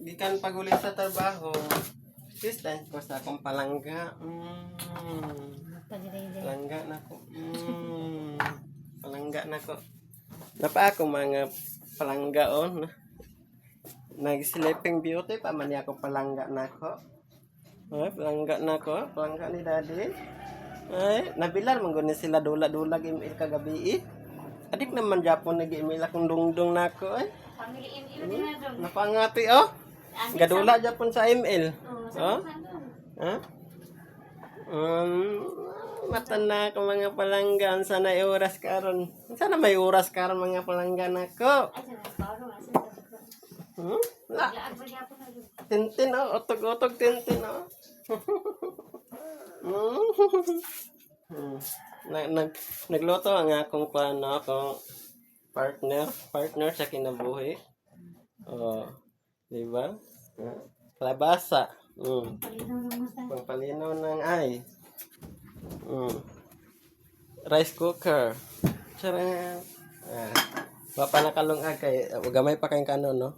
gikan pagulit sa trabaho. This time ko sa akong palangga. Palangga na ko. Palangga na ko. Napa ako mga palangga on. Nag-sleeping beauty pa man ako palangga na ko. Ay, palangga na ko. Palangga ni daddy. Ay, nabilar man guni sila dula-dula email kagabi. Adik naman Japon nag-email akong dungdung na ko ay. Family email din na doon. Napangati oh. Gadula Japon sa email. Oh. Ha? Mata na ako mga palanggan. Sana oras karon. Sana may oras karon mga palanggan ako. Ay, sana paro, sana. La. Laan pa niya ako na doon. Tintin oh. Otog-otog tintin oh. Nagluto ang akong kuano akong partner sa kinabuhi. Oh, di ba? Kalabasa. Palinaw ng mata. Pangpalinaw ng ay. Rice cooker. Charang. Bapa nakalungag kay gamay pa kayong kanon no.